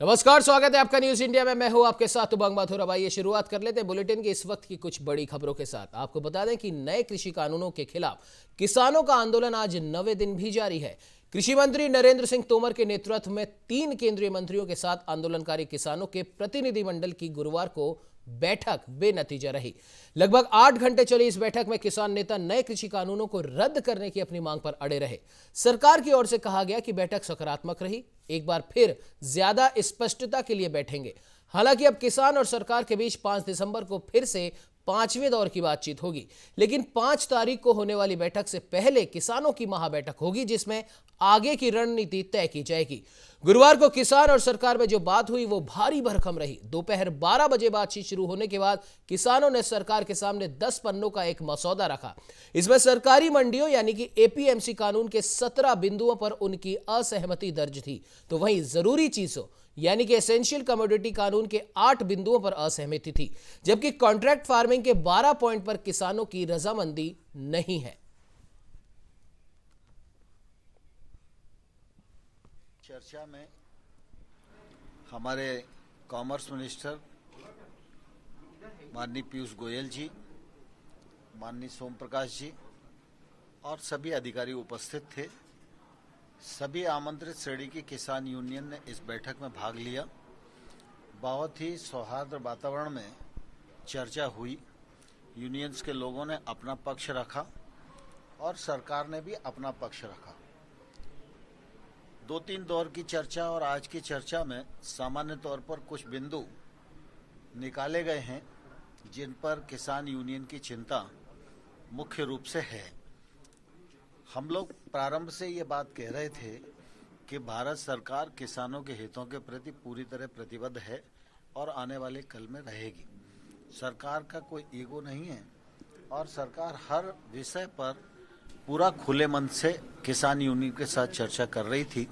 नमस्कार, स्वागत है आपका न्यूज इंडिया में। मैं हूं आपके साथ उमंग माथुर। अब आइए शुरुआत कर लेते हैं बुलेटिन की इस वक्त की कुछ बड़ी खबरों के साथ। आपको बता दें कि नए कृषि कानूनों के खिलाफ किसानों का आंदोलन आज 9वें दिन भी जारी है। कृषि मंत्री नरेंद्र सिंह तोमर के नेतृत्व में 3 केंद्रीय मंत्रियों के साथ आंदोलनकारी किसानों के प्रतिनिधिमंडल की गुरुवार को बैठक बेनतीजा रही। लगभग 8 घंटे चली इस बैठक में किसान नेता नए कृषि कानूनों को रद्द करने की अपनी मांग पर अड़े रहे। सरकार की ओर से कहा गया कि बैठक सकारात्मक रही, एक बार फिर ज्यादा स्पष्टता के लिए बैठेंगे। हालांकि अब किसान और सरकार के बीच 5 दिसंबर को फिर से 5वें दौर की बातचीत होगी, लेकिन 5 तारीख को होने वाली बैठक से पहले किसानों की महाबैठक होगी, जिसमें आगे की रणनीति तय की जाएगी। गुरुवार को किसान और सरकार में जो बात हुई वो भारी भरकम रही। दोपहर 12 बजे बातचीत शुरू होने के बाद किसानों ने सरकार के सामने 10 पन्नों का एक मसौदा रखा। इसमें सरकारी मंडियों यानी कि एपीएमसी कानून के 17 बिंदुओं पर उनकी असहमति दर्ज थी, तो वहीं जरूरी चीजों यानी कि एसेंशियल कमोडिटी कानून के 8 बिंदुओं पर असहमति थी, जबकि कॉन्ट्रैक्ट फार्मिंग के 12 पॉइंट पर किसानों की रजामंदी नहीं है। चर्चा में हमारे कॉमर्स मिनिस्टर माननीय पीयूष गोयल जी, माननीय सोम प्रकाश जी और सभी अधिकारी उपस्थित थे। सभी आमंत्रित श्रेणी की किसान यूनियन ने इस बैठक में भाग लिया। बहुत ही सौहार्द वातावरण में चर्चा हुई। यूनियंस के लोगों ने अपना पक्ष रखा और सरकार ने भी अपना पक्ष रखा। 2-3 दौर की चर्चा और आज की चर्चा में सामान्य तौर पर कुछ बिंदु निकाले गए हैं जिन पर किसान यूनियन की चिंता मुख्य रूप से है। हम लोग प्रारंभ से ये बात कह रहे थे कि भारत सरकार किसानों के हितों के प्रति पूरी तरह प्रतिबद्ध है और आने वाले कल में रहेगी। सरकार का कोई ईगो नहीं है और सरकार हर विषय पर पूरा खुले मन से किसान यूनियन के साथ चर्चा कर रही थी।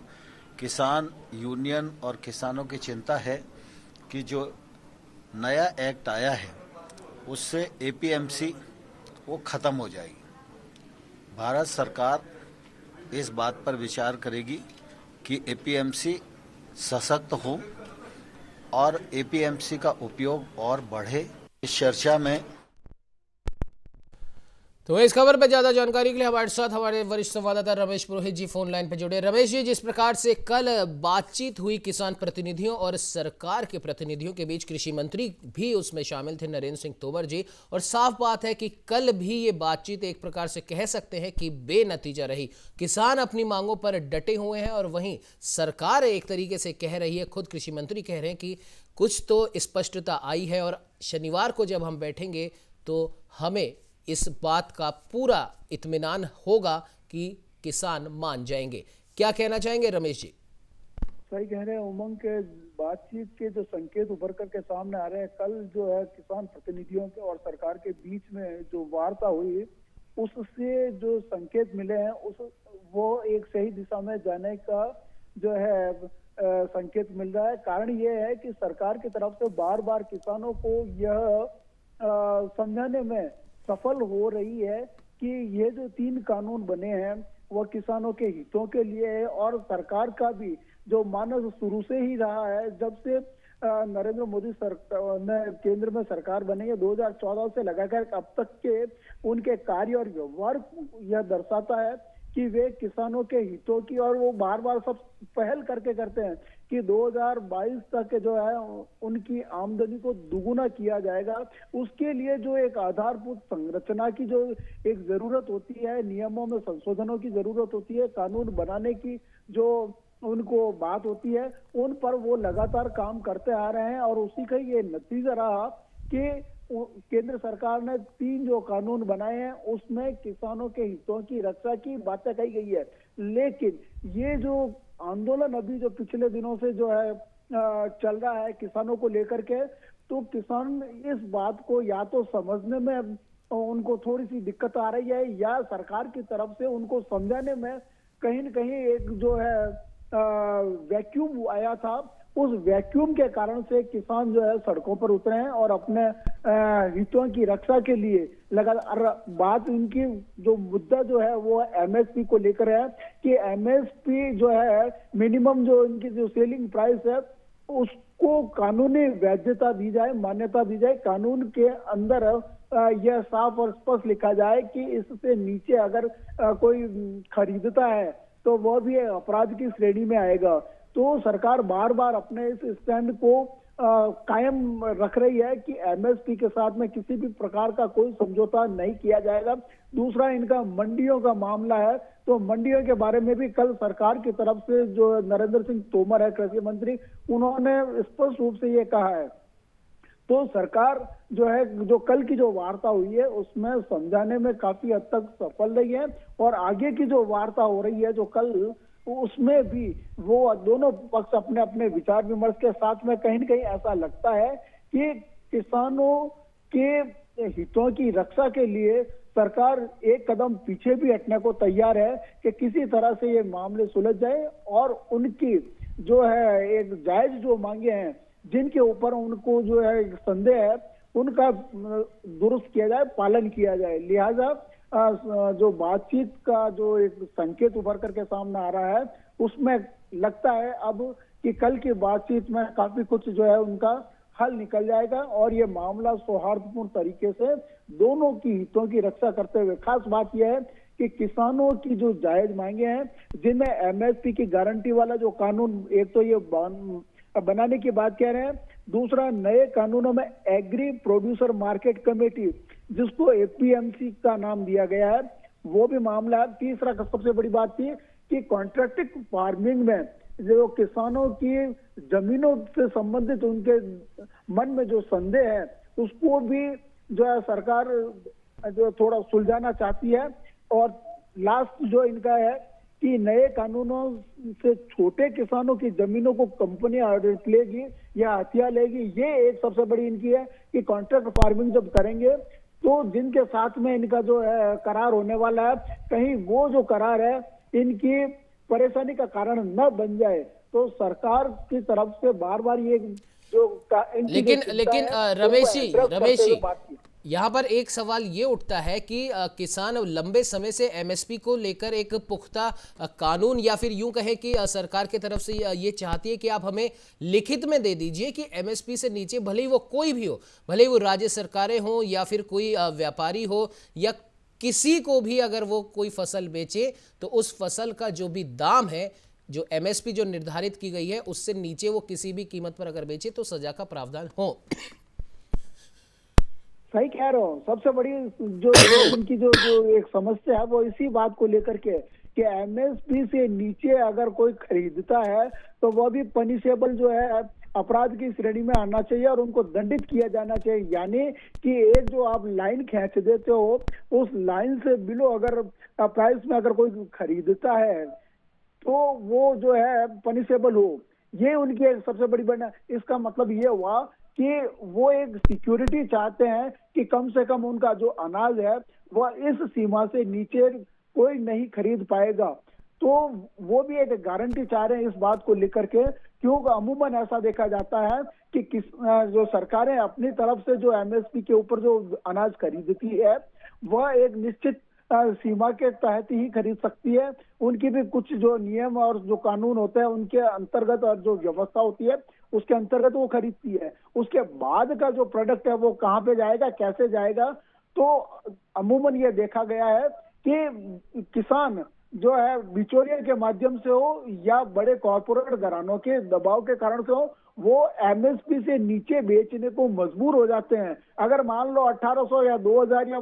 किसान यूनियन और किसानों की चिंता है कि जो नया एक्ट आया है उससे एपीएमसी वो खत्म हो जाएगी। भारत सरकार इस बात पर विचार करेगी कि एपीएमसी सशक्त हो और एपीएमसी का उपयोग और बढ़े। इस चर्चा में तो इस खबर पर ज्यादा जानकारी के लिए हमारे साथ हमारे वरिष्ठ संवाददाता रमेश पुरोहित जी फोन लाइन पर जुड़े। रमेश जी, जिस प्रकार से कल बातचीत हुई किसान प्रतिनिधियों और सरकार के प्रतिनिधियों के बीच, कृषि मंत्री भी उसमें शामिल थे नरेंद्र सिंह तोमर जी, और साफ बात है कि कल भी ये बातचीत एक प्रकार से कह सकते हैं कि बेनतीजा रही। किसान अपनी मांगों पर डटे हुए हैं और वहीं सरकार एक तरीके से कह रही है, खुद कृषि मंत्री कह रहे हैं कि कुछ तो स्पष्टता आई है और शनिवार को जब हम बैठेंगे तो हमें इस बात का पूरा इत्मीनान होगा कि किसान मान जाएंगे। क्या कहना चाहेंगे रमेश जी? सही कह रहे हैं उमंग के। बातचीत के जो संकेत उभर करके सामने आ रहे हैं, कल जो है किसान प्रतिनिधियों के और सरकार के बीच में जो वार्ता हुई उससे जो संकेत मिले हैं वो एक सही दिशा में जाने का जो है संकेत मिल रहा है। कारण ये है कि सरकार की तरफ से बार बार किसानों को यह समझाने में सफल हो रही है कि ये जो 3 कानून बने हैं वह किसानों के हितों के लिए है और सरकार का भी जो मानस शुरू से ही रहा है, जब से नरेंद्र मोदी सरकार ने केंद्र में सरकार बनी है 2014 से लगाकर अब तक के उनके कार्य और व्यवहार यह दर्शाता है कि वे किसानों के हितों की, और वो बार बार सब पहल करके करते हैं कि 2022 तक जो है उनकी आमदनी को दुगुना किया जाएगा। उसके लिए जो एक आधारभूत संरचना की जो एक जरूरत होती है, नियमों में संशोधनों की जरूरत होती है, कानून बनाने की जो उनको बात होती है, उन पर वो लगातार काम करते आ रहे हैं और उसी का ये नतीजा रहा कि केंद्र सरकार ने 3 जो कानून बनाए हैं उसमें किसानों के हितों की रक्षा की बातें कही गई है। लेकिन ये जो आंदोलन अभी जो पिछले दिनों से जो है चल रहा है किसानों को लेकर के, तो किसान इस बात को या तो समझने में उनको थोड़ी सी दिक्कत आ रही है या सरकार की तरफ से उनको समझाने में कहीं न कहीं एक जो है वैक्यूम आया था। उस वैक्यूम के कारण से किसान जो है सड़कों पर उतरे हैं और अपने हितों की रक्षा के लिए लगातार बात इनकी जो मुद्दा जो है वो एमएसपी को लेकर है कि एमएसपी जो है मिनिमम जो इनकी जो सेलिंग प्राइस है उसको कानूनी वैधता दी जाए, मान्यता दी जाए, कानून के अंदर यह साफ और स्पष्ट लिखा जाए कि इससे नीचे अगर कोई खरीदता है तो वह भी अपराध की श्रेणी में आएगा। तो सरकार बार बार अपने इस स्टैंड को कायम रख रही है कि एमएसपी के साथ में किसी भी प्रकार का कोई समझौता नहीं किया जाएगा। दूसरा, इनका मंडियों का मामला है, तो मंडियों के बारे में भी कल सरकार की तरफ से जो नरेंद्र सिंह तोमर है कृषि मंत्री, उन्होंने स्पष्ट रूप से ये कहा है। तो सरकार जो है, जो कल की जो वार्ता हुई है उसमें समझाने में काफी हद तक सफल रही है, और आगे की जो वार्ता हो रही है जो कल, उसमें भी वो दोनों पक्ष अपने अपने विचार विमर्श के साथ में कहीं न कहीं ऐसा लगता है कि किसानों के हितों की रक्षा के लिए सरकार एक कदम पीछे भी हटने को तैयार है कि किसी तरह से ये मामले सुलझ जाए और उनकी जो है एक जायज जो मांगे हैं, जिनके ऊपर उनको जो है संदेह है, उनका दुरुस्त किया जाए, पालन किया जाए। लिहाजा जो बातचीत का जो एक संकेत उभर करके सामने आ रहा है, उसमें लगता है अब कि कल की बातचीत में काफी कुछ जो है उनका हल निकल जाएगा और ये मामला सौहार्दपूर्ण तरीके से दोनों की हितों की रक्षा करते हुए, खास बात यह है कि किसानों की जो जायज मांगे हैं, जिनमें एमएसपी की गारंटी वाला जो कानून, एक तो ये बनाने की बात कह रहे हैं, दूसरा नए कानूनों में एग्री प्रोड्यूसर मार्केट कमेटी, जिसको एपीएमसी का नाम दिया गया है, वो भी मामला है। तीसरा सबसे बड़ी बात थी कि कॉन्ट्रैक्टिव फार्मिंग में जो किसानों की जमीनों से संबंधित उनके मन में जो संदेह है, उसको भी जो है सरकार जो थोड़ा सुलझाना चाहती है। और लास्ट जो इनका है कि नए कानूनों से छोटे किसानों की जमीनों को कंपनियां ऑडिट लेगी या हथिया लेगी, ये एक सबसे बड़ी इनकी है कि कॉन्ट्रैक्ट फार्मिंग जब करेंगे तो जिनके साथ में इनका जो है करार होने वाला है, कहीं वो जो करार है इनकी परेशानी का कारण न बन जाए। तो सरकार की तरफ से बार बार ये जो लेकिन रमेश जी यहाँ पर एक सवाल ये उठता है कि किसान लंबे समय से एमएसपी को लेकर एक पुख्ता कानून, या फिर यूं कहें कि सरकार की तरफ से ये चाहती है कि आप हमें लिखित में दे दीजिए कि एमएसपी से नीचे भले ही वो कोई भी हो, भले ही वो राज्य सरकारें हो या फिर कोई व्यापारी हो या किसी को भी, अगर वो कोई फसल बेचे तो उस फसल का जो भी दाम है, जो एमएसपी जो निर्धारित की गई है, उससे नीचे वो किसी भी कीमत पर अगर बेचे तो सजा का प्रावधान हो। सही कह रहा हूँ। सबसे बड़ी जो उनकी जो एक समस्या है वो इसी बात को लेकर के कि एमएसपी से नीचे अगर कोई खरीदता है तो वह भी पनिशेबल जो है अपराध की श्रेणी में आना चाहिए और उनको दंडित किया जाना चाहिए। यानी कि एक जो आप लाइन खींच देते हो, उस लाइन से बिलो अगर प्राइस में अगर कोई खरीदता है तो वो जो है पनिशेबल हो, ये उनकी सबसे बड़ी बना। इसका मतलब ये हुआ कि वो एक सिक्योरिटी चाहते हैं कि कम से कम उनका जो अनाज है वह इस सीमा से नीचे कोई नहीं खरीद पाएगा। तो वो भी एक गारंटी चाह रहे हैं इस बात को लेकर के, क्योंकि अमूमन ऐसा देखा जाता है कि जो सरकारें अपनी तरफ से जो एमएसपी के ऊपर जो अनाज खरीदती है वह एक निश्चित सीमा के तहत ही खरीद सकती है। उनकी भी कुछ जो नियम और जो कानून होते हैं उनके अंतर्गत और जो व्यवस्था होती है उसके अंतर्गत वो खरीदती है। उसके बाद का जो प्रोडक्ट है वो कहाँ पे जाएगा, कैसे जाएगा, तो अमूमन ये देखा गया है कि किसान जो है बिचौलिए के माध्यम से हो या बड़े कॉर्पोरेट घरानों के दबाव के कारण से हो, वो एमएसपी से नीचे बेचने को मजबूर हो जाते हैं। अगर मान लो 1800 या 2000 या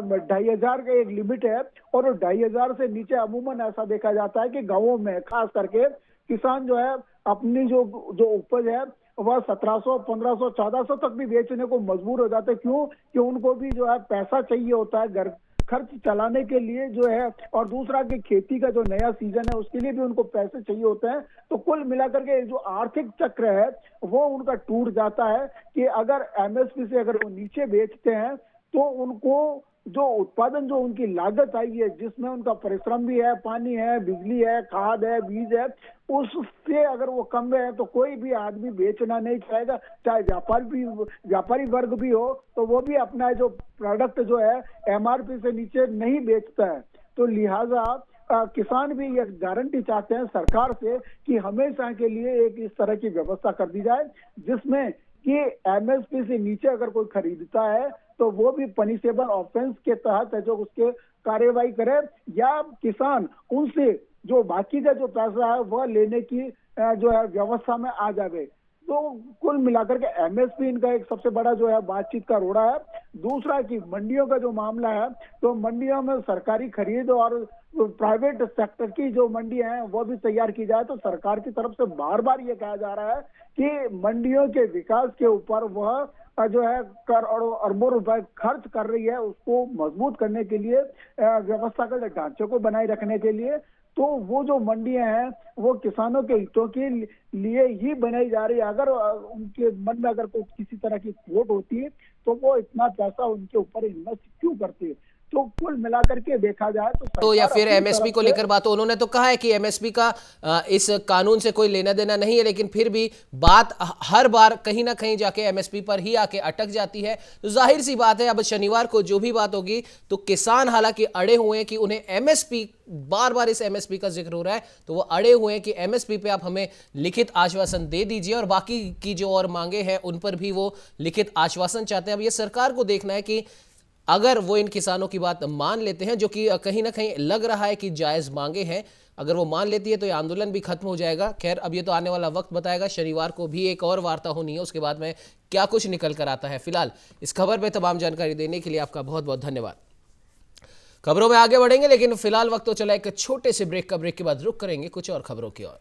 2500 का एक लिमिट है और 2500 से नीचे अमूमन ऐसा देखा जाता है कि गांवों में खास करके किसान जो है अपनी जो उपज है वह 1700, 1500, 1400 तक भी बेचने को मजबूर हो जाते हैं। क्यों? कि उनको भी जो है पैसा चाहिए होता है घर खर्च चलाने के लिए जो है, और दूसरा कि खेती का जो नया सीजन है उसके लिए भी उनको पैसे चाहिए होते हैं। तो कुल मिलाकर के जो आर्थिक चक्र है वो उनका टूट जाता है कि अगर एमएसपी से अगर वो नीचे बेचते हैं तो उनको जो उत्पादन जो उनकी लागत आई है, जिसमें उनका परिश्रम भी है, पानी है, बिजली है, खाद है, बीज है, उससे अगर वो कम है तो कोई भी आदमी बेचना नहीं चाहेगा। चाहे व्यापारी वर्ग भी हो तो वो भी अपना जो प्रोडक्ट जो है एमआरपी से नीचे नहीं बेचता है। तो लिहाजा किसान भी ये गारंटी चाहते हैं सरकार से कि हमेशा के लिए एक इस तरह की व्यवस्था कर दी जाए जिसमें कि एमएसपी से नीचे अगर कोई खरीदता है तो वो भी पनिशेबल ऑफेंस के तहत है जो उसके कार्यवाही करे, या किसान उनसे जो बाकी का जो पैसा है वह लेने की जो है व्यवस्था में आ जाए। तो कुल मिलाकर के एमएसपी इनका एक सबसे बड़ा जो है बातचीत का रोड़ा है। दूसरा कि मंडियों का जो मामला है, तो मंडियों में सरकारी खरीद और प्राइवेट सेक्टर की जो मंडियां हैं वो भी तैयार की जाए। तो सरकार की तरफ से बार बार ये कहा जा रहा है कि मंडियों के विकास के ऊपर वह जो है करोड़ों अरबों रुपए खर्च कर रही है, उसको मजबूत करने के लिए, व्यवस्थागत ढांचे को बनाए रखने के लिए। तो वो जो मंडियां हैं वो किसानों के हितों के लिए ही बनाई जा रही है। अगर उनके मन में अगर कोई किसी तरह की खोट होती है तो वो इतना पैसा उनके ऊपर इन्वेस्ट क्यों करते हैं। तो कुल मिलाकर के देखा जाए तो या फिर एमएसपी को लेकर बात, तो उन्होंने तो कहा है कि एमएसपी का इस कानून से कोई लेना देना नहीं है, लेकिन फिर भी बात हर बार कहीं ना कहीं जाके एमएसपी पर ही आके अटक जाती है। तो जाहिर सी बात है अब शनिवार को जो भी बात होगी तो किसान हालांकि अड़े हुए हैं कि उन्हें एमएसपी, बार बार इस एमएसपी का जिक्र हो रहा है तो वो अड़े हुए हैं कि एमएसपी पे आप हमें लिखित आश्वासन दे दीजिए, और बाकी की जो और मांगे हैं उन पर भी वो लिखित आश्वासन चाहते हैं। अब ये सरकार को देखना है कि अगर वो इन किसानों की बात मान लेते हैं, जो कि कहीं ना कहीं लग रहा है कि जायज मांगे हैं, अगर वो मान लेती है तो ये आंदोलन भी खत्म हो जाएगा। खैर अब ये तो आने वाला वक्त बताएगा। शनिवार को भी एक और वार्ता होनी है, उसके बाद में क्या कुछ निकल कर आता है। फिलहाल इस खबर पे तमाम जानकारी देने के लिए आपका बहुत बहुत धन्यवाद। खबरों में आगे बढ़ेंगे, लेकिन फिलहाल वक्त तो चला एक छोटे से ब्रेक का। ब्रेक के बाद रुक करेंगे कुछ और खबरों की ओर।